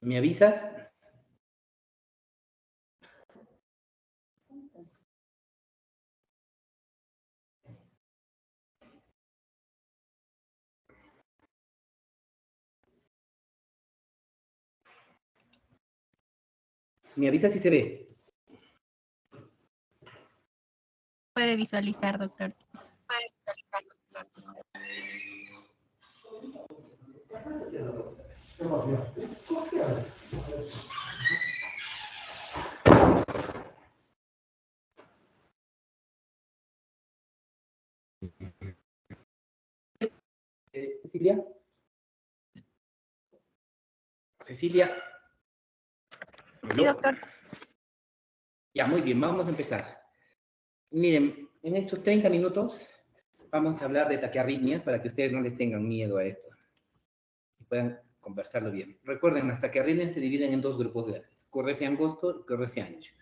¿Me avisas? ¿Me avisas si se ve? Puede visualizar, doctor. Cecilia. Cecilia. Sí, doctor. Ya, muy bien, vamos a empezar. Miren, en estos 30 minutos vamos a hablar de taquiarritmias para que ustedes no les tengan miedo a esto y puedan conversarlo bien. Recuerden, las taquiarritmias se dividen en dos grupos grandes, QRS angosto y QRS ancho.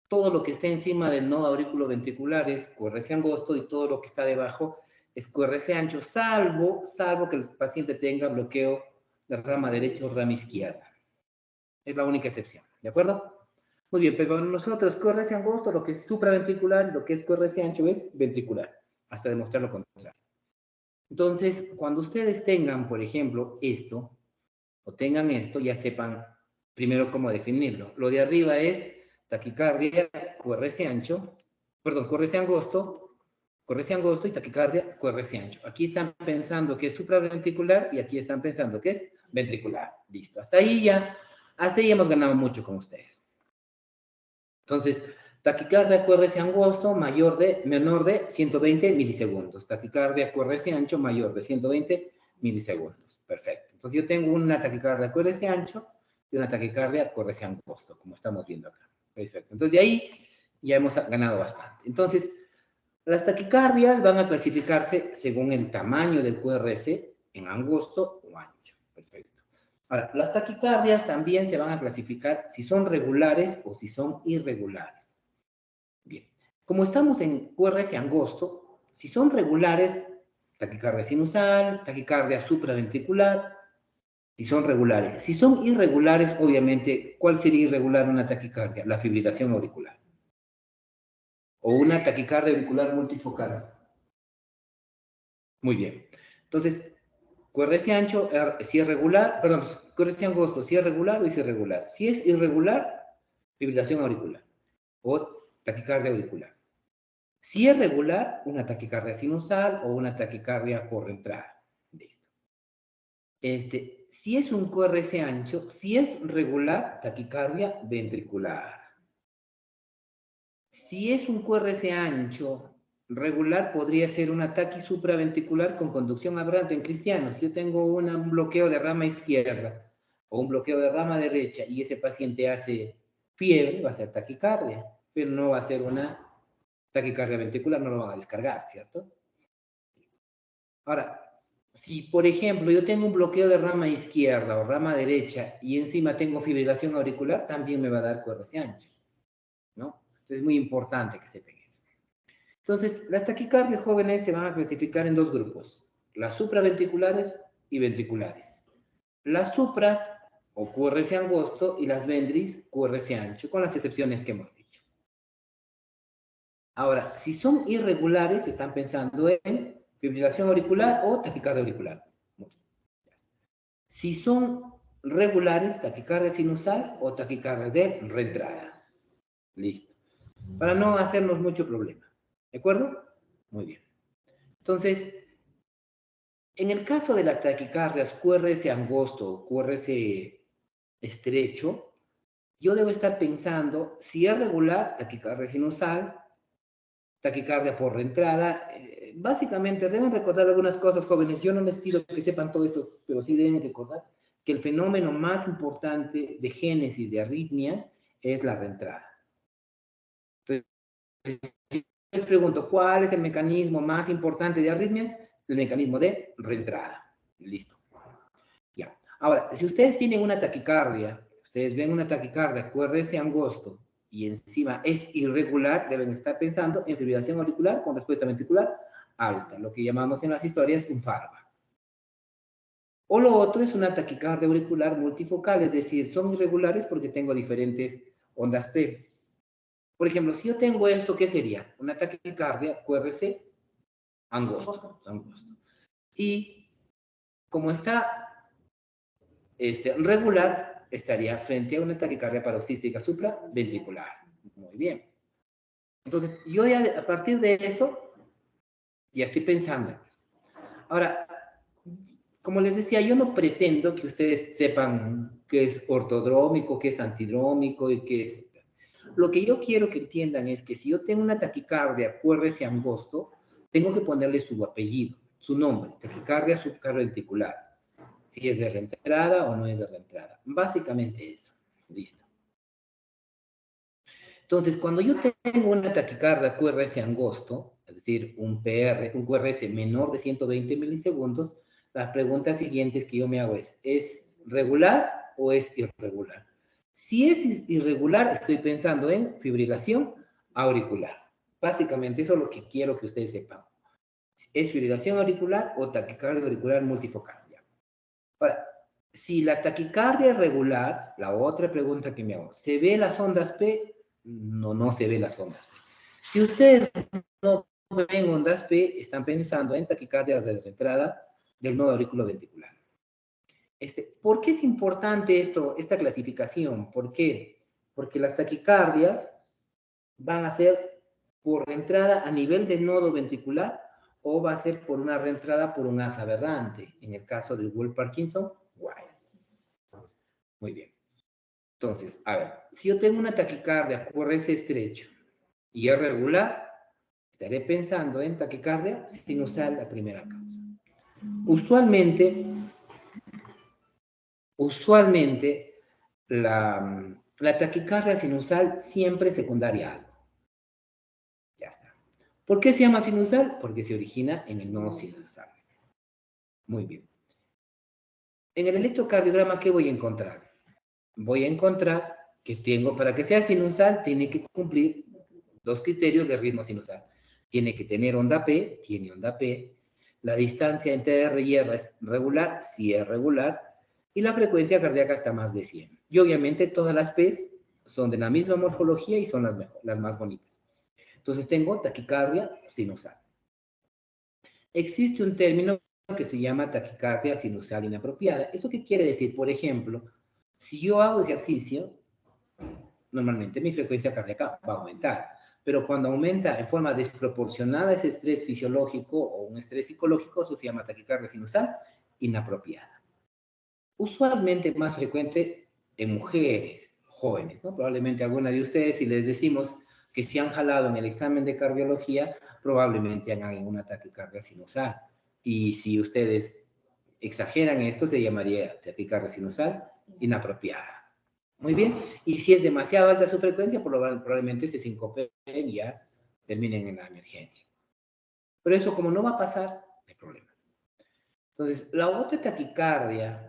Todo lo que esté encima del nodo auriculoventricular es QRS angosto y todo lo que está debajo es QRS ancho, salvo que el paciente tenga bloqueo de rama derecha o rama izquierda. Es la única excepción, ¿de acuerdo? Muy bien, pero nosotros QRS angosto, lo que es supraventricular, lo que es QRS ancho es ventricular, hasta demostrar lo contrario. Entonces, cuando ustedes tengan, por ejemplo, esto, o tengan esto, ya sepan primero cómo definirlo. Lo de arriba es taquicardia, QRS ancho, perdón, QRS angosto y taquicardia, QRS ancho. Aquí están pensando que es supraventricular y aquí están pensando que es ventricular. Listo, hasta ahí hemos ganado mucho con ustedes. Entonces, taquicardia QRS angosto menor de 120 milisegundos. Taquicardia QRS ancho mayor de 120 milisegundos. Perfecto. Entonces, yo tengo una taquicardia QRS ancho y una taquicardia QRS angosto, como estamos viendo acá. Perfecto. Entonces, de ahí ya hemos ganado bastante. Entonces, las taquicardias van a clasificarse según el tamaño del QRS en angosto o ancho. Perfecto. Ahora, las taquicardias también se van a clasificar si son regulares o si son irregulares. Bien, como estamos en QRS angosto, si son regulares, taquicardia sinusal, taquicardia supraventricular, si son regulares. Si son irregulares, obviamente, ¿cuál sería irregular una taquicardia? La fibrilación auricular. O una taquicardia auricular multifocal. Muy bien. Entonces, QRS ancho, si es regular, perdón, QRS angosto, si es regular o es irregular. Si es irregular, fibrilación auricular o taquicardia auricular. Si es regular, una taquicardia sinusal o una taquicardia por entrada. Listo. Si es un QRS ancho, si es regular, taquicardia ventricular. Si es un QRS ancho regular, podría ser una taquis supraventricular con conducción aberrante en cristianos. Si yo tengo un bloqueo de rama izquierda o un bloqueo de rama derecha y ese paciente hace fiebre, va a ser taquicardia, pero no va a ser una taquicardia ventricular, no lo van a descargar, ¿cierto? Ahora, si por ejemplo yo tengo un bloqueo de rama izquierda o rama derecha y encima tengo fibrilación auricular, también me va a dar QRS ancho, ¿no? Entonces es muy importante que sepan eso. Entonces, las taquicardias jóvenes se van a clasificar en dos grupos, las supraventriculares y ventriculares. Las supras, o QRS angosto, y las ventris, QRS ancho, con las excepciones que hemos dicho. Ahora, si son irregulares, están pensando en fibrilación auricular o taquicardia auricular. Si son regulares, taquicardia sinusal o taquicardia de reentrada. Listo. Para no hacernos mucho problema. ¿De acuerdo? Muy bien. Entonces, en el caso de las taquicardias QRS angosto o QRS estrecho, yo debo estar pensando si es regular, taquicardia sinusal, taquicardia por reentrada. Básicamente, deben recordar algunas cosas, jóvenes. Yo no les pido que sepan todo esto, pero sí deben recordar que el fenómeno más importante de génesis de arritmias es la reentrada. Entonces, les pregunto, ¿cuál es el mecanismo más importante de arritmias? El mecanismo de reentrada. Listo. Ya. Ahora, si ustedes tienen una taquicardia, ustedes ven una taquicardia QRS angosto y encima es irregular, deben estar pensando en fibrilación auricular con respuesta ventricular alta, lo que llamamos en las historias un FARVA. O lo otro es una taquicardia auricular multifocal, es decir, son irregulares porque tengo diferentes ondas P. Por ejemplo, si yo tengo esto, ¿qué sería? Una taquicardia QRS angosto. Y como está regular, estaría frente a una taquicardia paroxística supraventricular. Muy bien. Entonces, yo ya a partir de eso, ya estoy pensando en eso. Ahora, como les decía, yo no pretendo que ustedes sepan qué es ortodrómico, qué es antidrómico y qué es... Lo que yo quiero que entiendan es que si yo tengo una taquicardia QRS angosto, tengo que ponerle su apellido, su nombre, taquicardia subcarventricular, si es de reentrada o no es de reentrada. Básicamente eso. Listo. Entonces, cuando yo tengo una taquicardia QRS angosto, es decir, un QRS menor de 120 milisegundos, las preguntas siguientes que yo me hago ¿es regular o es irregular? Si es irregular, estoy pensando en fibrilación auricular. Básicamente, eso es lo que quiero que ustedes sepan. ¿Es fibrilación auricular o taquicardia auricular multifocal? Ya. Ahora, si la taquicardia es regular, la otra pregunta que me hago, ¿se ve las ondas P? No se ve las ondas P. Si ustedes no ven ondas P, están pensando en taquicardia de entrada del nodo auriculoventricular. ¿Por qué es importante esta clasificación? ¿Por qué? Porque las taquicardias van a ser por entrada a nivel del nodo ventricular o va a ser por una reentrada por un asa aberrante. En el caso del Wolff-Parkinson, muy bien. Entonces, a ver, si yo tengo una taquicardia QRS estrecho y es regular, estaré pensando en taquicardia sinusal, la primera causa. Usualmente la taquicardia sinusal siempre es secundaria a algo. Ya está. ¿Por qué se llama sinusal? Porque se origina en el nodo sinusal. Muy bien. En el electrocardiograma, ¿qué voy a encontrar? Voy a encontrar que para que sea sinusal, tiene que cumplir dos criterios de ritmo sinusal. Tiene que tener onda P, tiene onda P. La distancia entre R y R es regular, sí es regular. Y la frecuencia cardíaca está más de 100. Y obviamente todas las P's son de la misma morfología y son las más bonitas. Entonces tengo taquicardia sinusal. Existe un término que se llama taquicardia sinusal inapropiada. ¿Eso qué quiere decir? Por ejemplo, si yo hago ejercicio, normalmente mi frecuencia cardíaca va a aumentar. Pero cuando aumenta en forma desproporcionada ese estrés fisiológico o un estrés psicológico, eso se llama taquicardia sinusal inapropiada. Usualmente más frecuente en mujeres jóvenes, ¿no? Probablemente alguna de ustedes, si les decimos que se han jalado en el examen de cardiología, probablemente hagan una taquicardia sinusal. Y si ustedes exageran esto, se llamaría taquicardia sinusal inapropiada. Muy bien. Y si es demasiado alta su frecuencia, probablemente se sincopen y ya terminen en la emergencia. Pero eso, como no va a pasar, no hay problema. Entonces, la otra taquicardia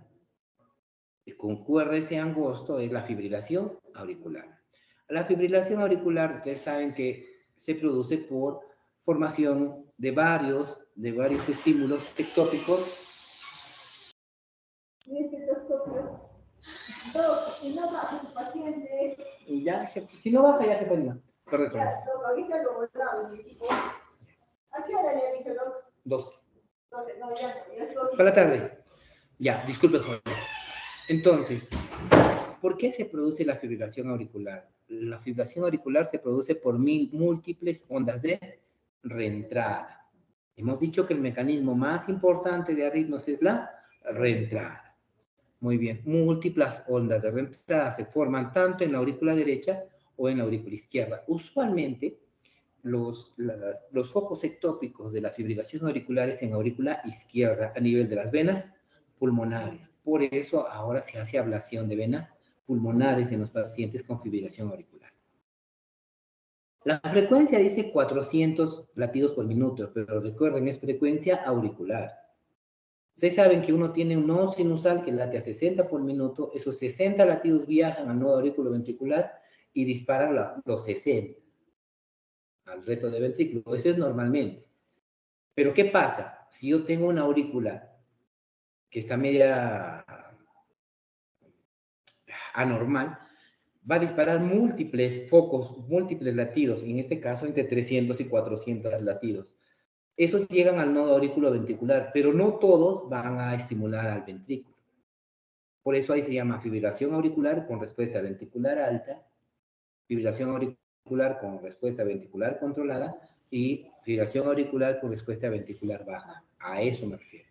con QRS angosto es la fibrilación auricular. La fibrilación auricular, ustedes saben que se produce por formación de varios estímulos ectópicos. Y no baja su paciente. Y ya, si no baja, ya jefa. Correcto. Ahorita lo volvamos, mi equipo. ¿A qué hora ya dicho, Doc? 12. No, ya es 12. Para la tarde. Ya, disculpe, joven. Entonces, ¿por qué se produce la fibrilación auricular? La fibrilación auricular se produce por múltiples ondas de reentrada. Hemos dicho que el mecanismo más importante de arritmias es la reentrada. Muy bien, múltiples ondas de reentrada se forman tanto en la aurícula derecha o en la aurícula izquierda. Usualmente, los focos ectópicos de la fibrilación auricular es en la aurícula izquierda, a nivel de las venas pulmonares. Por eso ahora se hace ablación de venas pulmonares en los pacientes con fibrilación auricular. La frecuencia dice 400 latidos por minuto, pero recuerden, es frecuencia auricular. Ustedes saben que uno tiene un nodo sinusal que late a 60 por minuto, esos 60 latidos viajan al nodo auriculoventricular y disparan los 60 al resto de ventrículo. Eso es normalmente. Pero ¿qué pasa? Si yo tengo una aurícula que está media anormal, va a disparar múltiples focos, múltiples latidos, en este caso entre 300 y 400 latidos. Esos llegan al nodo auriculoventricular, pero no todos van a estimular al ventrículo. Por eso ahí se llama fibrilación auricular con respuesta ventricular alta, fibrilación auricular con respuesta ventricular controlada y fibrilación auricular con respuesta ventricular baja. A eso me refiero.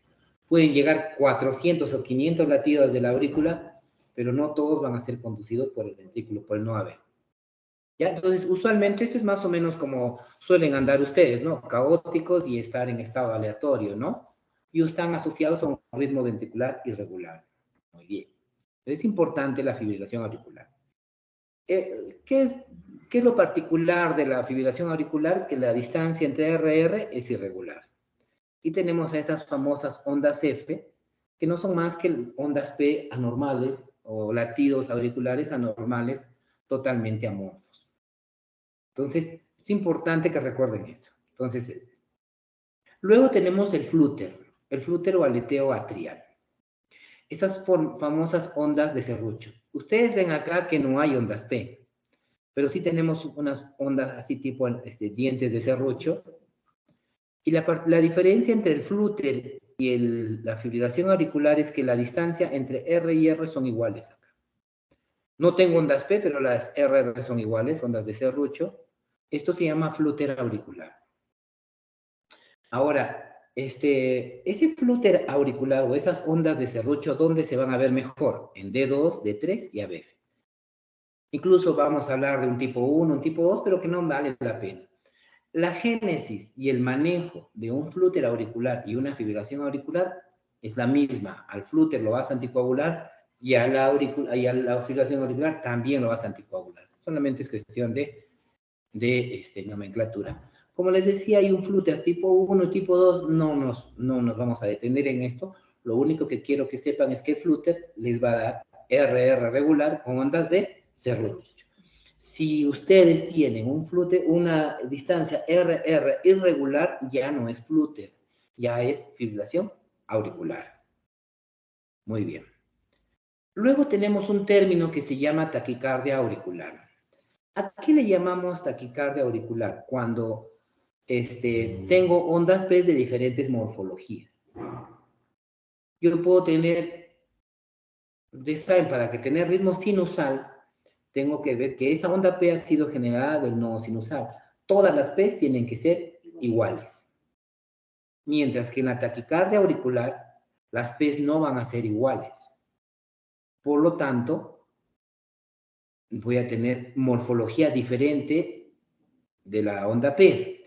Pueden llegar 400 o 500 latidos de la aurícula, pero no todos van a ser conducidos por el ventrículo, por el NOAB. ¿Ya? Entonces, usualmente esto es más o menos como suelen andar ustedes, ¿no? Caóticos y estar en estado aleatorio, ¿no? Y están asociados a un ritmo ventricular irregular. Muy bien. Es importante la fibrilación auricular. ¿Qué es lo particular de la fibrilación auricular? Que la distancia entre RR es irregular. Y tenemos a esas famosas ondas F, que no son más que ondas P anormales o latidos auriculares anormales totalmente amorfos. Entonces, es importante que recuerden eso. Entonces, luego tenemos el flúter o aleteo atrial. Esas famosas ondas de serrucho. Ustedes ven acá que no hay ondas P, pero sí tenemos unas ondas así tipo dientes de serrucho. Y la diferencia entre el flúter y la fibrilación auricular es que la distancia entre R y R son iguales acá. No tengo ondas P, pero las RR son iguales, ondas de serrucho. Esto se llama flúter auricular. Ahora, ese flúter auricular o esas ondas de serrucho, ¿dónde se van a ver mejor? En D2, D3 y ABF. Incluso vamos a hablar de un tipo 1, un tipo 2, pero que no vale la pena. La génesis y el manejo de un flúter auricular y una fibrilación auricular es la misma. Al flúter lo vas a anticoagular y a la fibrilación auricular también lo vas a anticoagular. Solamente es cuestión de nomenclatura. Como les decía, hay un flúter tipo 1, tipo 2, no nos vamos a detener en esto. Lo único que quiero que sepan es que el flúter les va a dar RR regular con ondas de serrucho. Si ustedes tienen un flúter, una distancia RR irregular, ya no es flúter, ya es fibrilación auricular. Muy bien. Luego tenemos un término que se llama taquicardia auricular. ¿A qué le llamamos taquicardia auricular? Cuando tengo ondas P de diferentes morfologías. Yo puedo tener, saben, para que tener ritmo sinusal, tengo que ver que esa onda P ha sido generada del nodo sinusal. Todas las P tienen que ser iguales. Mientras que en la taquicardia auricular, las P no van a ser iguales. Por lo tanto, voy a tener morfología diferente de la onda P.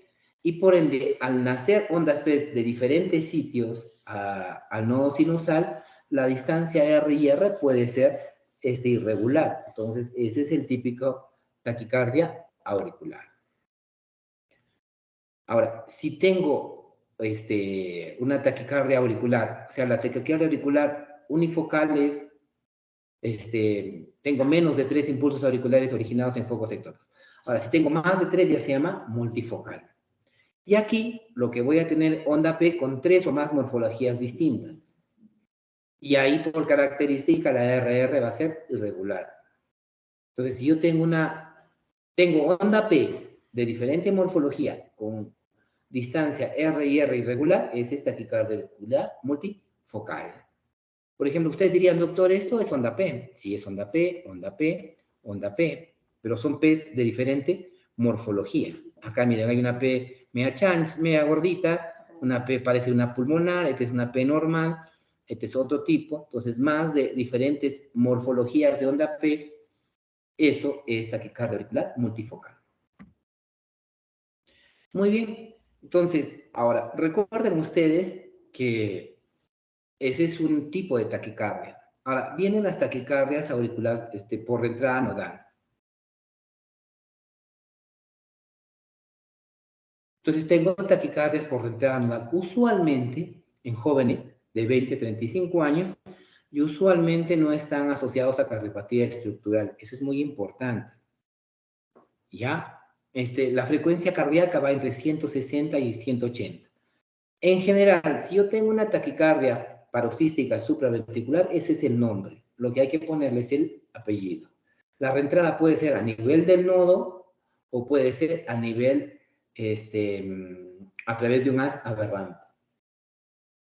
Y por ende, al nacer ondas P de diferentes sitios al nodo sinusal, la distancia R y R puede ser irregular. Entonces, ese es el típico taquicardia auricular. Ahora, si tengo una taquicardia auricular, o sea, la taquicardia auricular unifocal es, tengo menos de 3 impulsos auriculares originados en focos sectores. Ahora, si tengo más de 3, ya se llama multifocal. Y aquí lo que voy a tener onda P con 3 o más morfologías distintas. Y ahí por característica la RR va a ser irregular. Entonces, si yo tengo onda P de diferente morfología con distancia R y R irregular, es esta taquicardia auricular multifocal. Por ejemplo, ustedes dirían, doctor, esto es onda P. Sí, es onda P, onda P, onda P, pero son P's de diferente morfología. Acá, miren, hay una P media gordita, una P parece una pulmonar, esta es una P normal, este es otro tipo, entonces más de diferentes morfologías de onda P, eso es taquicardia auricular multifocal. Muy bien, entonces, ahora, recuerden ustedes que ese es un tipo de taquicardia. Ahora, vienen las taquicardias auriculares por entrada nodal. Entonces, tengo taquicardias por entrada nodal, usualmente en jóvenes de 20 a 35 años, y usualmente no están asociados a cardiopatía estructural. Eso es muy importante. ¿Ya? La frecuencia cardíaca va entre 160 y 180. En general, si yo tengo una taquicardia paroxística supraventricular, ese es el nombre. Lo que hay que ponerle es el apellido. La reentrada puede ser a nivel del nodo o puede ser a nivel, a través de un haz aberrante.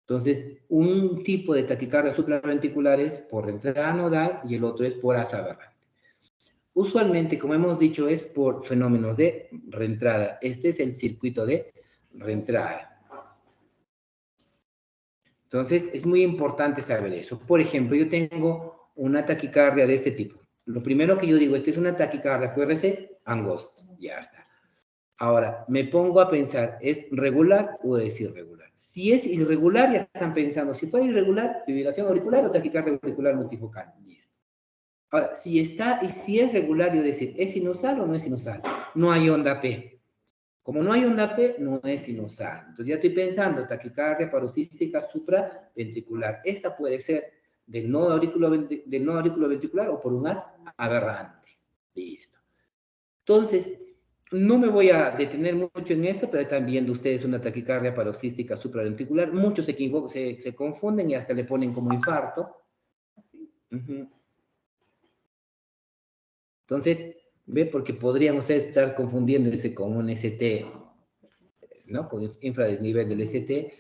Entonces, un tipo de taquicardia supraventricular es por reentrada nodal y el otro es por haz aberrante. Usualmente, como hemos dicho, es por fenómenos de reentrada. Este es el circuito de reentrada. Entonces, es muy importante saber eso. Por ejemplo, yo tengo una taquicardia de este tipo. Lo primero que yo digo, esta es una taquicardia, acuérdese, angosto. Ya está. Ahora, me pongo a pensar, ¿es regular o es irregular? Si es irregular, ya están pensando, si fuera irregular, fibrilación auricular o taquicardia auricular multifocal. Listo. Ahora, si es regular, yo decir, ¿es sinusal o no es sinusal? No hay onda P. Como no hay onda P, no es sinusal. Entonces ya estoy pensando, taquicardia paroxística supraventricular. Esta puede ser del nodo auriculoventricular o por un haz aberrante. Listo. Entonces, no me voy a detener mucho en esto, pero están viendo ustedes una taquicardia paroxística supraventricular. Muchos se equivocan, se confunden y hasta le ponen como infarto. Así. Entonces, ve, porque podrían ustedes estar confundiéndose con un ST, ¿no? Con infradesnivel del ST.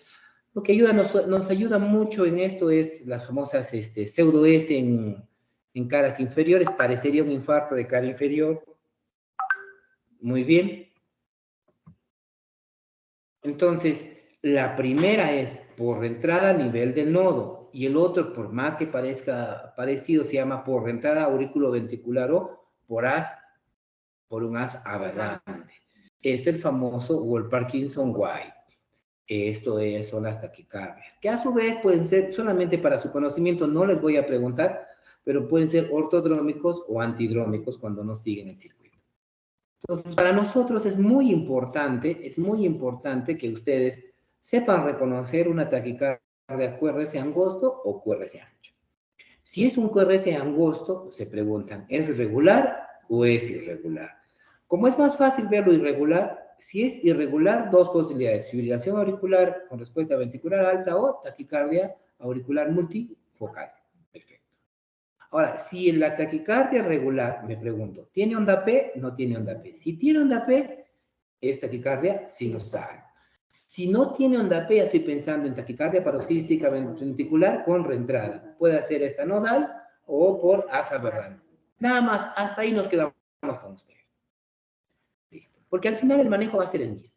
Lo que nos ayuda mucho en esto es las famosas pseudo S en caras inferiores. Parecería un infarto de cara inferior. Muy bien. Entonces, la primera es por entrada a nivel del nodo y el otro, por más que parezca parecido, se llama por entrada auriculoventricular o por un haz aberrante. Esto es el famoso Wolff-Parkinson-White. Son las taquicardias, que a su vez pueden ser, solamente para su conocimiento, no les voy a preguntar, pero pueden ser ortodrómicos o antidrómicos cuando no siguen el circuito. Entonces, para nosotros es muy importante que ustedes sepan reconocer una taquicardia QRS angosto o QRS ancho. Si es un QRS angosto, se preguntan, ¿es regular o es irregular? Como es más fácil verlo irregular, si es irregular, dos posibilidades: fibrilación auricular con respuesta ventricular alta o taquicardia auricular multifocal. Perfecto. Ahora, si la taquicardia regular, me pregunto, ¿tiene onda P? No tiene onda P. Si tiene onda P, es taquicardia sinusal. Si no tiene onda P, estoy pensando en taquicardia paroxística ventricular con reentrada. Puede ser esta nodal o por haz aberrante. Nada más, hasta ahí nos quedamos con ustedes. Listo. Porque al final el manejo va a ser el mismo.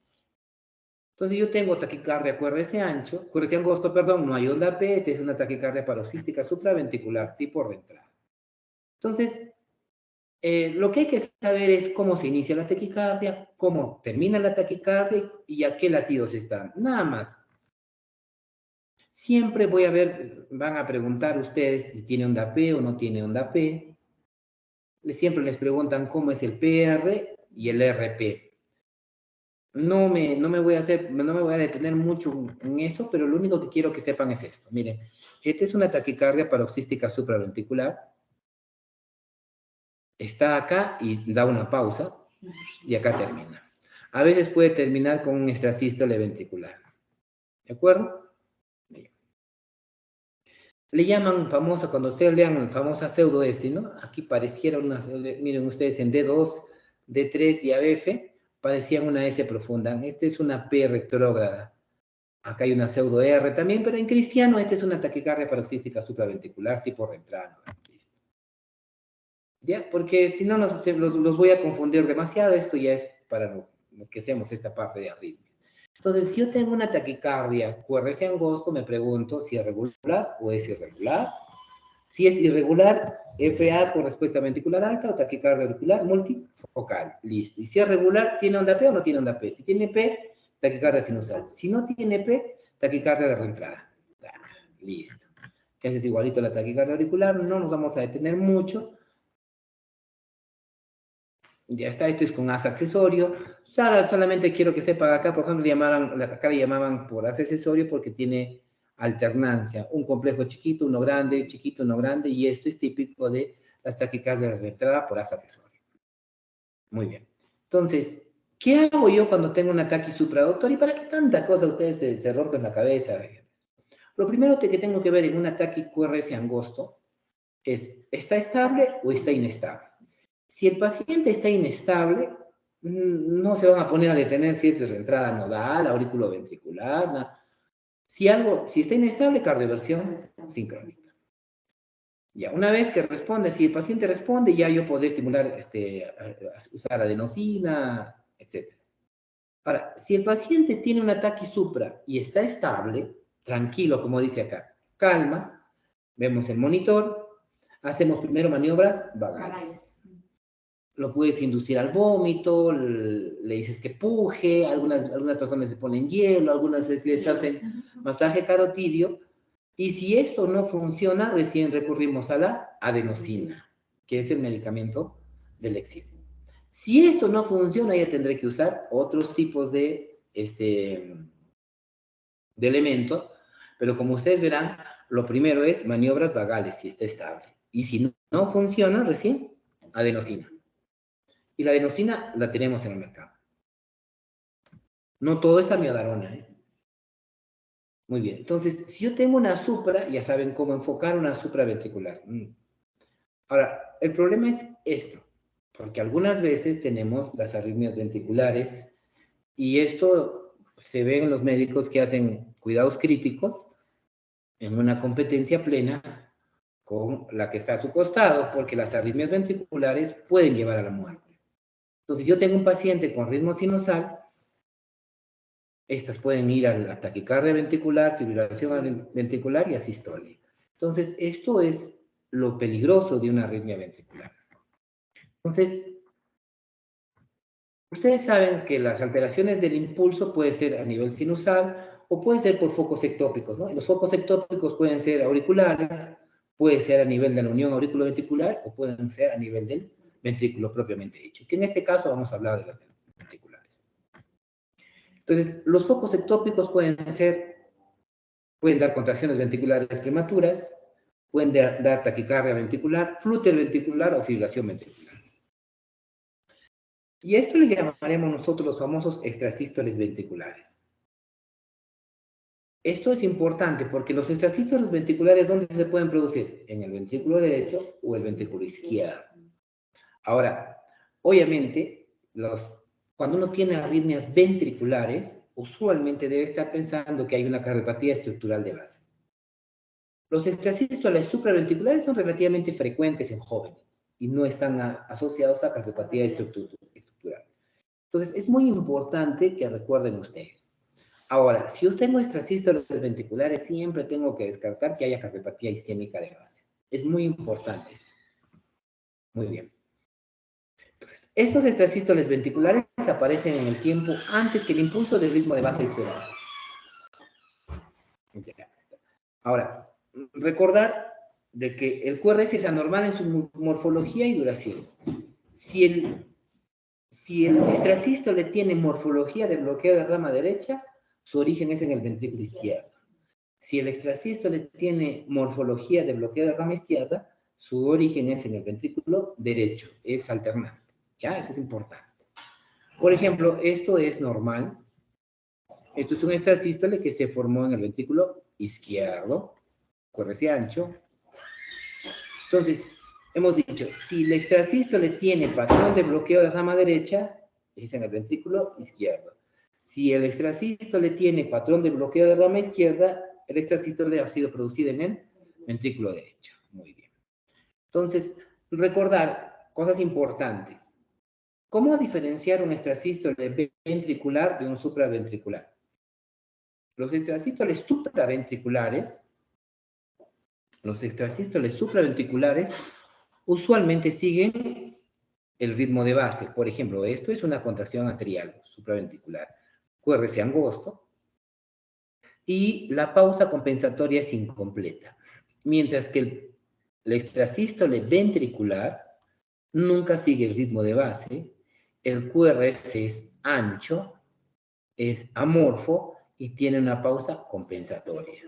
Entonces yo tengo taquicardia QRS angosto, no hay onda P, esta es una taquicardia paroxística supraventricular tipo reentrada. Entonces, lo que hay que saber es cómo se inicia la taquicardia, cómo termina la taquicardia y a qué latidos están. Nada más. Siempre van a preguntar ustedes si tiene onda P o no tiene onda P. Siempre les preguntan cómo es el PR y el RP. No me voy a detener mucho en eso, pero lo único que quiero que sepan es esto. Miren, esta es una taquicardia paroxística supraventricular. Está acá y da una pausa y acá termina. A veces puede terminar con un extrasístole ventricular. ¿De acuerdo? Bien. Le llaman famosa, cuando ustedes lean famosa pseudo S, ¿no? Aquí pareciera miren ustedes en D2, D3 y AF, parecían una S profunda. Esta es una P retrógrada. Acá hay una pseudo R también, pero en cristiano esta es una taquicardia paroxística supraventricular tipo reentrada. ¿Ya? Porque si no los voy a confundir demasiado. Esto ya es para lo que hacemos esta parte de arritmia. Entonces, si yo tengo una taquicardia QRS angosto, me pregunto si es regular o es irregular. Si es irregular, FA con respuesta ventricular alta o taquicardia auricular multifocal. Listo. Y si es regular, ¿tiene onda P o no tiene onda P? Si tiene P, taquicardia sinusal. Si no tiene P, taquicardia de reentrada. Listo. Ese es igualito a la taquicardia auricular. No nos vamos a detener mucho. Ya está, esto es con haz accesorio. Solamente quiero que sepan acá, por ejemplo, acá le llamaban por haz accesorio porque tiene alternancia. Un complejo chiquito, uno grande, chiquito, uno grande, y esto es típico de las taquicardias de entrada por haz accesorio. Muy bien. Entonces, ¿qué hago yo cuando tengo un ataque supradoctor? ¿Y para qué tanta cosa ustedes se rompen la cabeza? Lo primero que tengo que ver en un ataque QRS angosto es, ¿está estable o está inestable? Si el paciente está inestable, no se van a poner a detener si es de reentrada nodal, auriculoventricular. Si está inestable, cardioversión sincrónica. Ya, una vez que responde, si el paciente responde, ya yo podré estimular, usar adenosina, etc. Ahora, si el paciente tiene un ataque supra y está estable, tranquilo, como dice acá, calma, vemos el monitor, hacemos primero maniobras vagales. Lo puedes inducir al vómito, le dices que puje, algunas personas se ponen hielo, algunas les hacen masaje carotidio, y si esto no funciona, recién recurrimos a la adenosina, que es el medicamento del éxito. Si esto no funciona, ya tendré que usar otros tipos de elementos, pero como ustedes verán, lo primero es maniobras vagales, si está estable. Y si no funciona, recién adenosina. Y la adenosina la tenemos en el mercado. No todo es amiodarona, ¿eh? Muy bien. Entonces, si yo tengo una supra, ya saben cómo enfocar una supraventricular. Ahora, el problema es esto, porque algunas veces tenemos las arritmias ventriculares y esto se ve en los médicos que hacen cuidados críticos en una competencia plena con la que está a su costado, porque las arritmias ventriculares pueden llevar a la muerte. Entonces, yo tengo un paciente con ritmo sinusal, estas pueden ir a la taquicardia ventricular, fibrilación ventricular y asistolia. Entonces, esto es lo peligroso de una arritmia ventricular. Entonces, ustedes saben que las alteraciones del impulso pueden ser a nivel sinusal o pueden ser por focos ectópicos, ¿no? Y los focos ectópicos pueden ser auriculares, puede ser a nivel de la unión auriculoventricular o pueden ser a nivel del ventrículo propiamente dicho, que en este caso vamos a hablar de las ventriculares. Entonces, los focos ectópicos pueden dar contracciones ventriculares prematuras, pueden dar taquicardia ventricular, flúter ventricular o fibrilación ventricular. Y a esto le llamaremos nosotros los famosos extrasístoles ventriculares. Esto es importante porque los extrasístoles ventriculares, ¿dónde se pueden producir? En el ventrículo derecho o el ventrículo izquierdo. Ahora, obviamente, cuando uno tiene arritmias ventriculares, usualmente debe estar pensando que hay una cardiopatía estructural de base. Los extrasístoles supraventriculares son relativamente frecuentes en jóvenes y no están asociados a cardiopatía estructural. Entonces, es muy importante que recuerden ustedes. Ahora, si yo tengo extrasístoles ventriculares, siempre tengo que descartar que haya cardiopatía isquémica de base. Es muy importante eso. Muy bien. Entonces, estos extrasístoles ventriculares aparecen en el tiempo antes que el impulso del ritmo de base esperado. Ahora, recordar de que el QRS es anormal en su morfología y duración. Si el extrasístole tiene morfología de bloqueo de rama derecha, su origen es en el ventrículo izquierdo. Si el extrasístole tiene morfología de bloqueo de rama izquierda, su origen es en el ventrículo derecho, es alternante. ¿Ya? Eso es importante. Por ejemplo, esto es normal. Esto es un extrasístole que se formó en el ventrículo izquierdo, QRS ancho. Entonces, hemos dicho, si el extrasístole tiene patrón de bloqueo de rama derecha, es en el ventrículo izquierdo. Si el extrasístole tiene patrón de bloqueo de rama izquierda, el extrasístole ha sido producido en el ventrículo derecho. Muy bien. Entonces, recordar cosas importantes. ¿Cómo diferenciar un extrasístole ventricular de un supraventricular? Los extrasístoles supraventriculares usualmente siguen el ritmo de base. Por ejemplo, esto es una contracción atrial supraventricular, QRS angosto, y la pausa compensatoria es incompleta. Mientras que el extrasístole ventricular nunca sigue el ritmo de base, el QRS es ancho, es amorfo y tiene una pausa compensatoria.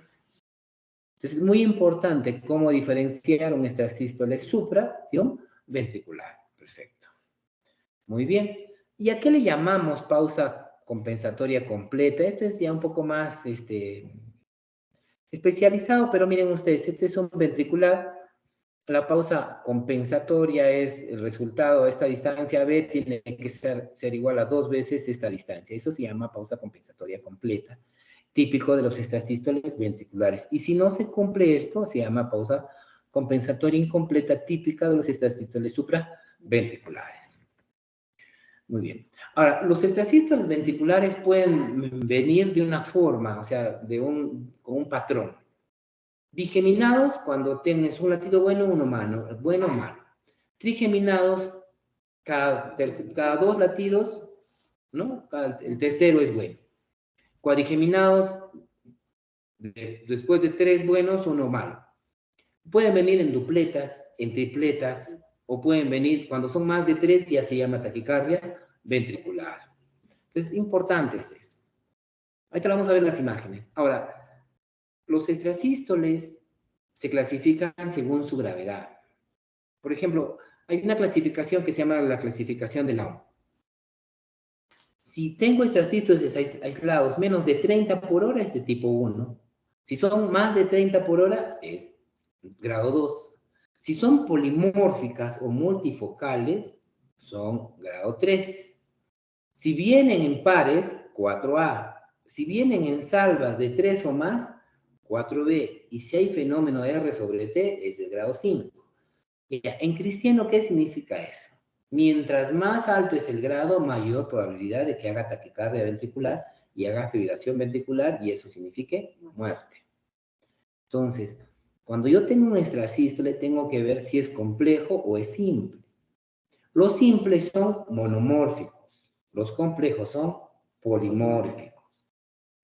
Entonces es muy importante cómo diferenciar un extrasístole supra y un ventricular. Perfecto. Muy bien. ¿Y a qué le llamamos pausa compensatoria completa? Esto es ya un poco más, Especializado, pero miren ustedes, este es un ventricular. La pausa compensatoria es el resultado. Esta distancia B tiene que ser igual a 2 veces esta distancia. Eso se llama pausa compensatoria completa, típico de los extrasístoles ventriculares. Y si no se cumple esto, se llama pausa compensatoria incompleta, típica de los extrasístoles supraventriculares. Muy bien. Ahora, los extrasístoles ventriculares pueden venir de una forma, o sea, con un patrón. Bigeminados cuando tienes un latido bueno, uno malo, bueno o malo. Trigeminados, cada 2 latidos, ¿no? El tercero es bueno. Cuadrigeminados, después de 3 buenos, uno malo. Pueden venir en dupletas, en tripletas, o pueden venir cuando son más de 3, ya se llama taquicardia ventricular. Es importante eso. Ahorita vamos a ver las imágenes. Ahora, los extrasístoles se clasifican según su gravedad. Por ejemplo, hay una clasificación que se llama la clasificación de Laum. Si tengo extrasístoles aislados menos de 30 por hora, es de tipo 1. Si son más de 30 por hora, es grado 2. Si son polimórficas o multifocales, son grado 3. Si vienen en pares, 4A. Si vienen en salvas de 3 o más, 4B. Y si hay fenómeno R sobre T, es de grado 5. En cristiano, ¿qué significa eso? Mientras más alto es el grado, mayor probabilidad de que haga taquicardia ventricular y haga fibrilación ventricular, y eso signifique muerte. Entonces, cuando yo tengo un extrasístole, tengo que ver si es complejo o es simple. Los simples son monomórficos, los complejos son polimórficos.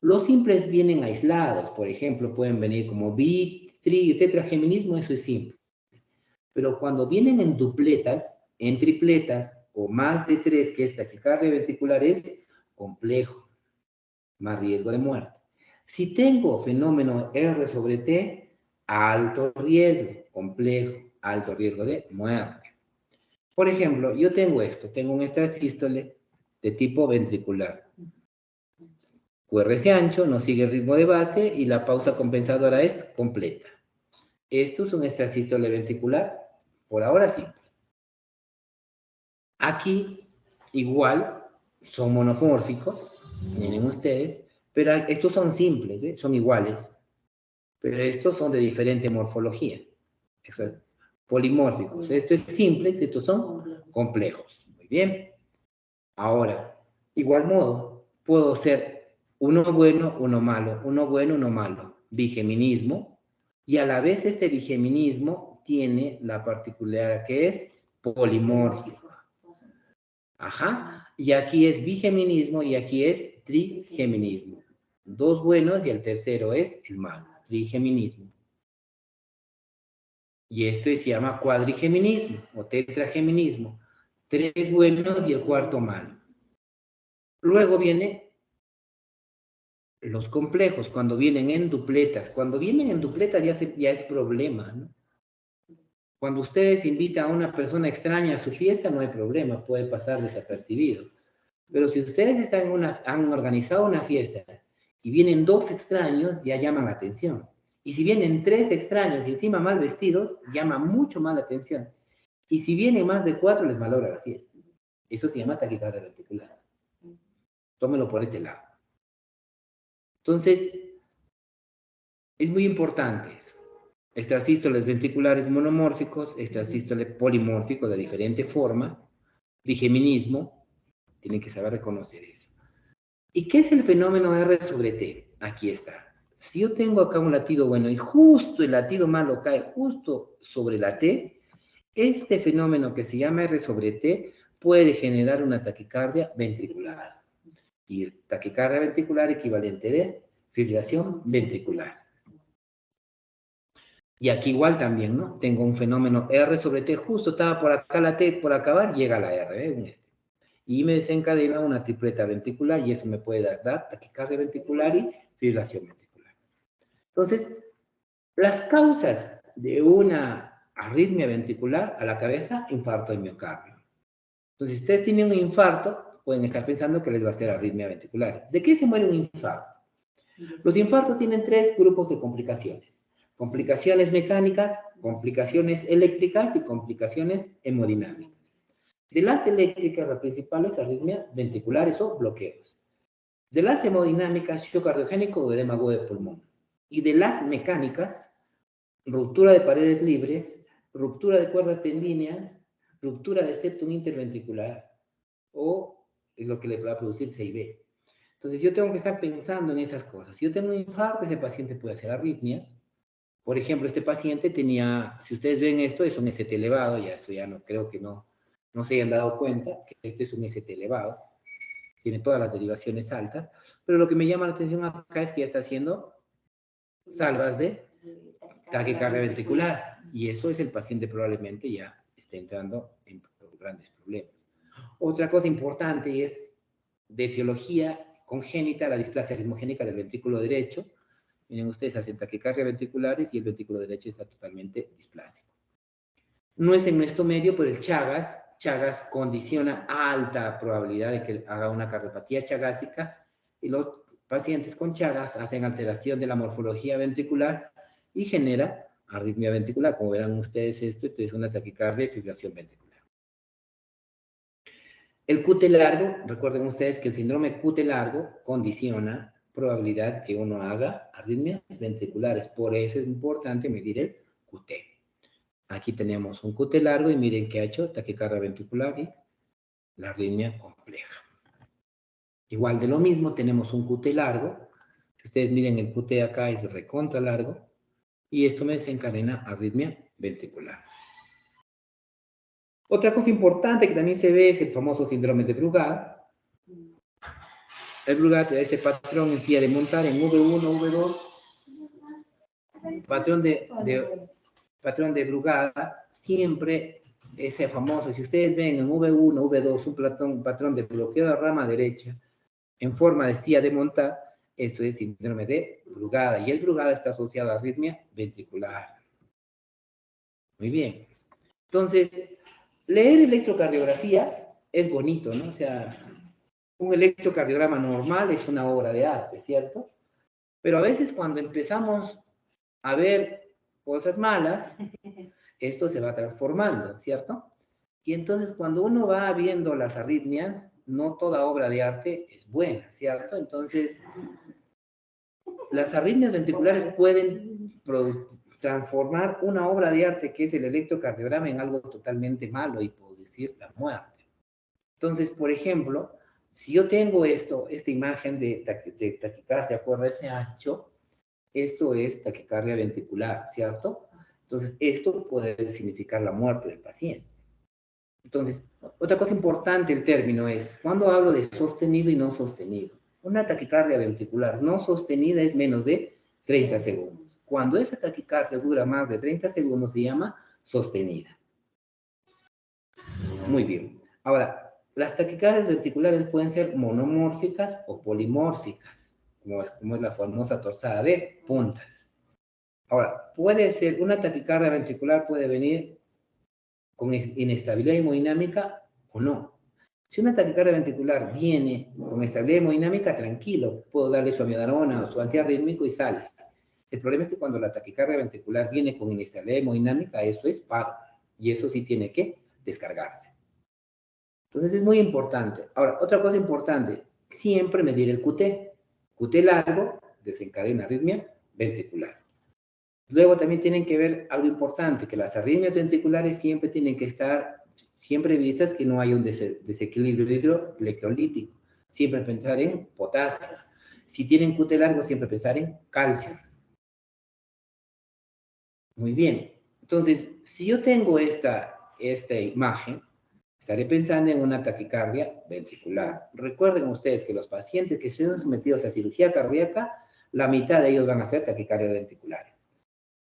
Los simples vienen aislados, por ejemplo, pueden venir como tetrageminismo, eso es simple. Pero cuando vienen en dupletas, en tripletas o más de 3, que es taquicardia ventricular, es complejo, más riesgo de muerte. Si tengo fenómeno R sobre T, alto riesgo, complejo, alto riesgo de muerte. Por ejemplo, yo tengo tengo un extrasístole de tipo ventricular. QRS ancho, no sigue el ritmo de base y la pausa compensadora es completa. Esto es un extrasístole ventricular, por ahora sí. Aquí, igual, son monomórficos, miren ustedes, pero estos son simples, ¿eh? Son iguales, pero estos son de diferente morfología. Estos polimórficos. Esto es simples, estos son complejos. Muy bien. Ahora, igual modo, puedo ser uno bueno, uno malo, uno bueno, uno malo. Bigeminismo. Y a la vez este bigeminismo tiene la particularidad que es polimórfico. Ajá. Y aquí es bigeminismo y aquí es trigeminismo. 2 buenos y el tercero es el malo. Trigeminismo. Y esto se llama cuadrigeminismo o tetrageminismo. 3 buenos y el cuarto malo. Luego viene los complejos, cuando vienen en dupletas. Cuando vienen en dupletas ya es problema, ¿no? Cuando ustedes invitan a una persona extraña a su fiesta, no hay problema, puede pasar desapercibido. Pero si ustedes han organizado una fiesta y vienen 2 extraños, ya llaman la atención. Y si vienen 3 extraños y encima mal vestidos, llama mucho más la atención. Y si vienen más de 4, les malogra la fiesta. Eso se llama taquicardia ventricular. Tómenlo por ese lado. Entonces, es muy importante eso. Extrasístoles ventriculares monomórficos, extrasístoles polimórficos de diferente forma, bigeminismo, tienen que saber reconocer eso. ¿Y qué es el fenómeno R sobre T? Aquí está. Si yo tengo acá un latido bueno y justo el latido malo cae justo sobre la T, este fenómeno que se llama R sobre T puede generar una taquicardia ventricular. Y taquicardia ventricular equivalente de fibrilación ventricular. Y aquí igual también, ¿no? Tengo un fenómeno R sobre T, justo estaba por acá la T, por acabar, llega la R, ¿eh? Y me desencadena una tripleta ventricular y eso me puede dar taquicardia ventricular y fibrilación ventricular. Entonces, las causas de una arritmia ventricular a la cabeza, infarto de miocardio. Entonces, si ustedes tienen un infarto, pueden estar pensando que les va a hacer arritmia ventricular. ¿De qué se muere un infarto? Los infartos tienen tres grupos de complicaciones. Complicaciones mecánicas, complicaciones eléctricas y complicaciones hemodinámicas. De las eléctricas, la principal es arritmia ventriculares o bloqueos. De las hemodinámicas, shock cardiogénico o edema agudo de pulmón. Y de las mecánicas, ruptura de paredes libres, ruptura de cuerdas tendíneas, ruptura de septum interventricular o lo que le va a producir CIB. Entonces yo tengo que estar pensando en esas cosas. Si yo tengo un infarto, ese paciente puede hacer arritmias. Por ejemplo, este paciente tenía, si ustedes ven esto, es un ST elevado, ya esto ya no creo que no se hayan dado cuenta que este es un ST elevado, tiene todas las derivaciones altas, pero lo que me llama la atención acá es que ya está haciendo salvas de taquicardia ventricular, y eso es el paciente probablemente ya está entrando en grandes problemas. Otra cosa importante es de etiología congénita, la displasia ritmogénica del ventrículo derecho. Miren ustedes, hacen taquicardia ventriculares y el ventrículo derecho está totalmente displásico. No es en nuestro medio, pero el Chagas condiciona alta probabilidad de que haga una cardiopatía chagásica, y los pacientes con Chagas hacen alteración de la morfología ventricular y genera arritmia ventricular. Como verán ustedes esto es una taquicardia y fibrilación ventricular. El QT largo, recuerden ustedes que el síndrome QT largo condiciona probabilidad que uno haga arritmias ventriculares. Por eso es importante medir el QT. Aquí tenemos un QT largo y miren que ha hecho taquicardia ventricular y la arritmia compleja. Igual de lo mismo, tenemos un QT largo. Si ustedes miren el QT acá es recontra largo y esto me desencadena arritmia ventricular. Otra cosa importante que también se ve es el famoso síndrome de Brugada. El Brugada te da este patrón en silla de montar en V1, V2. Patrón de Brugada, siempre ese famoso. Si ustedes ven en V1, V2, un patrón de bloqueo de rama derecha en forma de silla de montar, eso es síndrome de Brugada. Y el Brugada está asociado a arritmia ventricular. Muy bien. Entonces, leer electrocardiografía es bonito, ¿no? O sea, un electrocardiograma normal es una obra de arte, ¿cierto? Pero a veces cuando empezamos a ver cosas malas, esto se va transformando, ¿cierto? Y entonces cuando uno va viendo las arritmias, no toda obra de arte es buena, ¿cierto? Entonces, las arritmias ventriculares pueden transformar una obra de arte que es el electrocardiograma en algo totalmente malo y producir la muerte. Entonces, por ejemplo, si yo tengo esta imagen de taquicardia por RSH, esto es taquicardia ventricular, ¿cierto? Entonces, esto puede significar la muerte del paciente. Entonces, otra cosa importante el término es, cuando hablo de sostenido y no sostenido. Una taquicardia ventricular no sostenida es menos de 30 segundos. Cuando esa taquicardia dura más de 30 segundos se llama sostenida. Muy bien. Ahora, las taquicardias ventriculares pueden ser monomórficas o polimórficas, como es la famosa torzada de puntas. Ahora, puede ser, una taquicardia ventricular puede venir con inestabilidad hemodinámica o no. Si una taquicardia ventricular viene con estabilidad hemodinámica, tranquilo, puedo darle su amiodarona o su antiarrítmico y sale. El problema es que cuando la taquicardia ventricular viene con inestabilidad hemodinámica, eso es paro, y eso sí tiene que descargarse. Entonces es muy importante. Ahora, otra cosa importante, siempre medir el QT. QT largo desencadena arritmia ventricular. Luego también tienen que ver algo importante, que las arritmias ventriculares siempre tienen que estar, siempre vistas que no haya un desequilibrio electrolítico. Siempre pensar en potasios. Si tienen QT largo, siempre pensar en calcios. Muy bien. Entonces, si yo tengo esta imagen, estaré pensando en una taquicardia ventricular. Recuerden ustedes que los pacientes que sean sometidos a cirugía cardíaca, la mitad de ellos van a ser taquicardias ventriculares.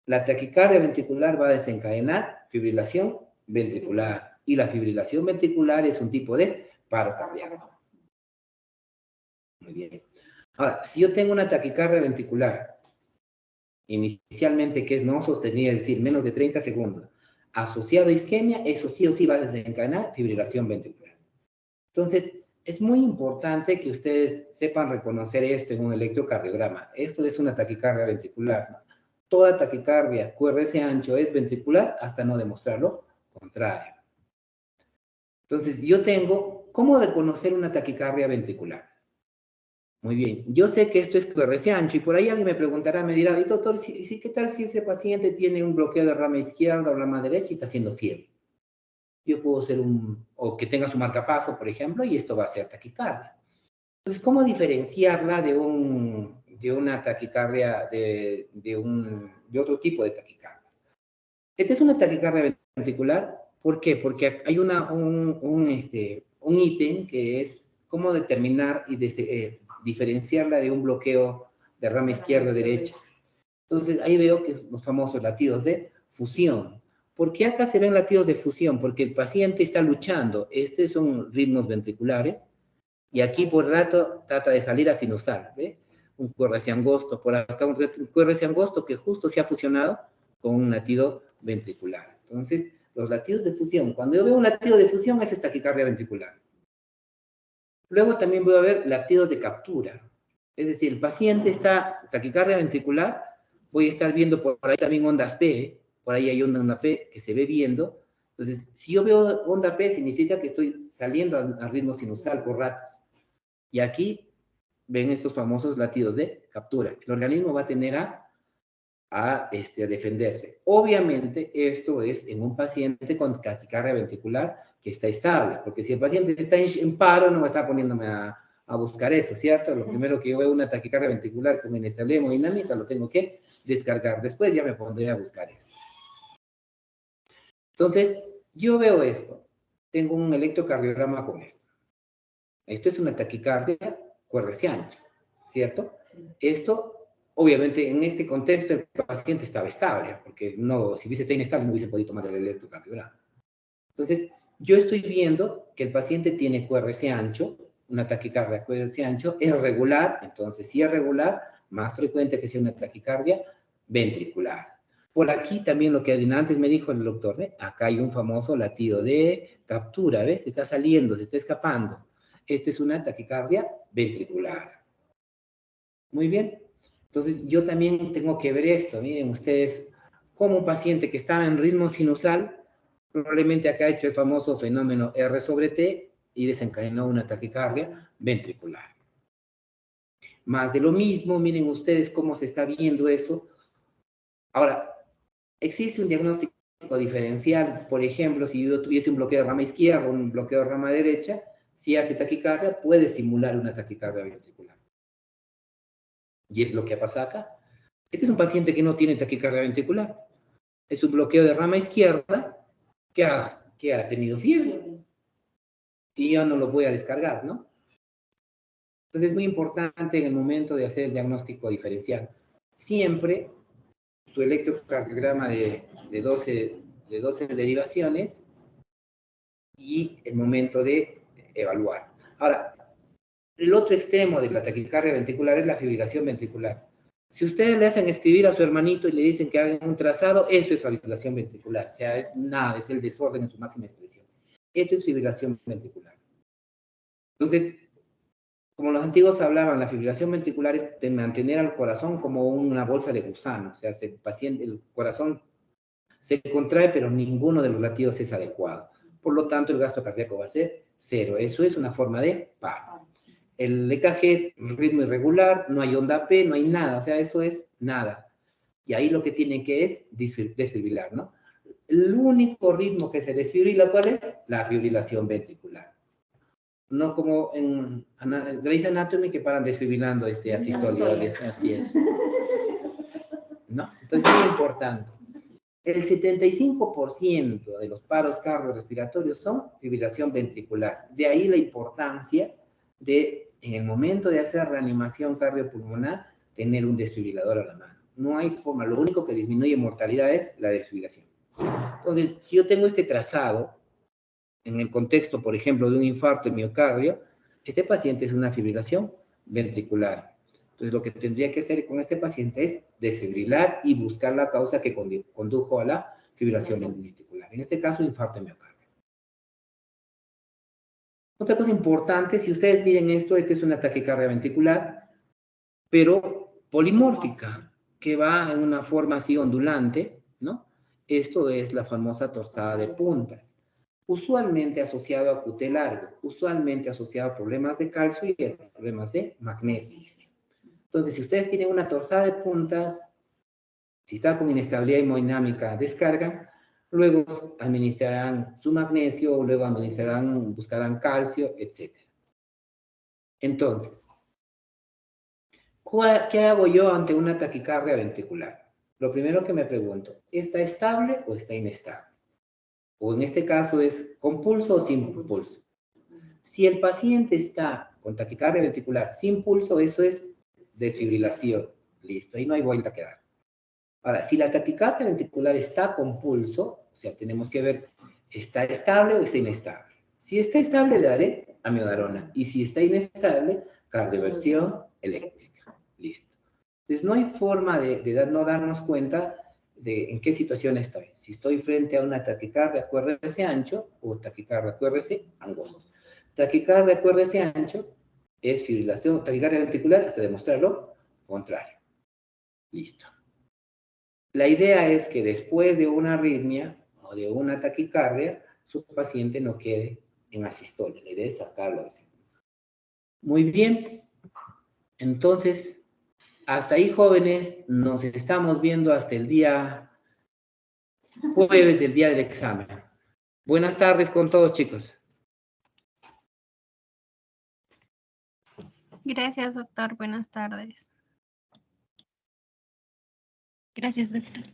La taquicardia ventricular va a desencadenar fibrilación ventricular. Y la fibrilación ventricular es un tipo de paro cardíaco. Muy bien. Ahora, si yo tengo una taquicardia ventricular, inicialmente que es no sostenida, es decir, menos de 30 segundos, asociado a isquemia, eso sí o sí va a desencadenar fibrilación ventricular. Entonces, es muy importante que ustedes sepan reconocer esto en un electrocardiograma. Esto es una taquicardia ventricular. Toda taquicardia QRS ancho es ventricular hasta no demostrar lo contrario. Entonces, yo tengo, ¿cómo reconocer una taquicardia ventricular? Muy bien, yo sé que esto es QRS ancho y por ahí alguien me preguntará, me dirá, y doctor, ¿qué tal si ese paciente tiene un bloqueo de rama izquierda o rama derecha y está haciendo fiebre? Yo puedo ser o que tenga su marcapaso, por ejemplo, y esto va a ser taquicardia. Entonces, ¿cómo diferenciarla de una taquicardia, de otro tipo de taquicardia? Esta es una taquicardia ventricular. ¿Por qué? Porque hay un ítem que es cómo determinar y diferenciarla de un bloqueo de rama izquierda-derecha. Entonces, ahí veo que los famosos latidos de fusión. ¿Por qué acá se ven latidos de fusión? Porque el paciente está luchando. Estos son ritmos ventriculares. Y aquí por rato trata de salir a sinusal. ¿Sí? Un QRS angosto. Por acá un QRS angosto que justo se ha fusionado con un latido ventricular. Entonces, los latidos de fusión. Cuando yo veo un latido de fusión, es taquicardia ventricular. Luego también voy a ver latidos de captura. Es decir, el paciente está taquicardia ventricular, voy a estar viendo por ahí también ondas P, por ahí hay onda P que se ve viendo. Entonces, si yo veo onda P, significa que estoy saliendo al ritmo sinusal por ratos. Y aquí ven estos famosos latidos de captura. El organismo va a tener a defenderse. Obviamente, esto es en un paciente con taquicardia ventricular que está estable, porque si el paciente está en paro, no me está poniéndome a buscar eso, ¿cierto? Lo primero que yo veo una taquicardia ventricular con inestabilidad hemodinámica, lo tengo que descargar. Después ya me pondré a buscar eso. Entonces, yo veo esto. Tengo un electrocardiograma con esto. Esto es una taquicardia QRS ancho, ¿cierto? Esto, obviamente, en este contexto, el paciente estaba estable, porque no, si hubiese estado inestable, no hubiese podido tomar el electrocardiograma. Entonces, yo estoy viendo que el paciente tiene QRS ancho, una taquicardia QRS ancho, es regular, entonces si es regular, más frecuente que sea una taquicardia ventricular. Por aquí también lo que antes me dijo el doctor, ¿eh? Acá hay un famoso latido de captura, ¿ves? Está saliendo, se está escapando. Esto es una taquicardia ventricular. Muy bien. Entonces, yo también tengo que ver esto. Miren ustedes, como un paciente que estaba en ritmo sinusal, probablemente acá ha hecho el famoso fenómeno R sobre T y desencadenó una taquicardia ventricular. Más de lo mismo, miren ustedes cómo se está viendo eso. Ahora, existe un diagnóstico diferencial. Por ejemplo, si yo tuviese un bloqueo de rama izquierda o un bloqueo de rama derecha, si hace taquicardia, puede simular una taquicardia ventricular. Y es lo que ha pasado acá. Este es un paciente que no tiene taquicardia ventricular. Es un bloqueo de rama izquierda que ha tenido fiebre. Y yo no lo voy a descargar, ¿no? Entonces es muy importante en el momento de hacer el diagnóstico diferencial. Siempre su electrocardiograma de 12 derivaciones y el momento de evaluar. Ahora, el otro extremo de la taquicardia ventricular es la fibrilación ventricular. Si ustedes le hacen escribir a su hermanito y le dicen que hagan un trazado, eso es fibrilación ventricular. O sea, es nada, es el desorden en su máxima expresión. Eso es fibrilación ventricular. Entonces, como los antiguos hablaban, la fibrilación ventricular es de mantener al corazón como una bolsa de gusano. O sea, el corazón se contrae, pero ninguno de los latidos es adecuado. Por lo tanto, el gasto cardíaco va a ser cero. Eso es una forma de paro. El EKG es ritmo irregular, no hay onda P, no hay nada, o sea, eso es nada. Y ahí lo que tienen que es desfibrilar, ¿no? El único ritmo que se desfibrila, ¿cuál es? La fibrilación ventricular. No como en Grey's Anatomy que paran desfibrilando asistolioles, así es. ¿No? Entonces es muy importante. El 75% de los paros cardiorrespiratorios son fibrilación ventricular. De ahí la importancia de, en el momento de hacer reanimación cardiopulmonar, tener un desfibrilador a la mano. No hay forma, lo único que disminuye mortalidad es la desfibrilación. Entonces, si yo tengo este trazado, en el contexto, por ejemplo, de un infarto de miocardio, este paciente es una fibrilación ventricular. Entonces, lo que tendría que hacer con este paciente es desfibrilar y buscar la causa que condujo a la fibrilación ventricular. En este caso, infarto de miocardio. Otra cosa importante, si ustedes miren esto es una taquicardia ventricular, pero polimórfica, que va en una forma así ondulante, ¿no? Esto es la famosa torsada de puntas, usualmente asociado a QT largo, usualmente asociado a problemas de calcio y a problemas de magnesio. Entonces, si ustedes tienen una torsada de puntas, si está con inestabilidad hemodinámica, descarga, luego administrarán su magnesio, luego buscarán calcio, etc. Entonces, ¿qué hago yo ante una taquicardia ventricular? Lo primero que me pregunto, ¿está estable o está inestable? O en este caso es con pulso o sin pulso. Si el paciente está con taquicardia ventricular sin pulso, eso es desfibrilación. Listo, ahí no hay vuelta que dar. Ahora, si la taquicardia ventricular está con pulso, o sea, tenemos que ver, ¿está estable o está inestable? Si está estable, le daré amiodarona. Y si está inestable, cardioversión eléctrica. Listo. Entonces, no hay forma de no darnos cuenta de en qué situación estoy. Si estoy frente a una taquicardia, acuérdese ancho, o taquicardia, acuérdese angosto. Taquicardia, acuérdese ancho, es fibrilación, taquicardia ventricular, hasta demostrarlo contrario. Listo. La idea es que después de una arritmia o de una taquicardia, su paciente no quede en asistolia. La idea es sacarlo de ese. Muy bien. Entonces, hasta ahí, jóvenes, nos estamos viendo hasta el día jueves del día del examen. Buenas tardes con todos, chicos. Gracias, doctor. Buenas tardes. Gracias, doctor.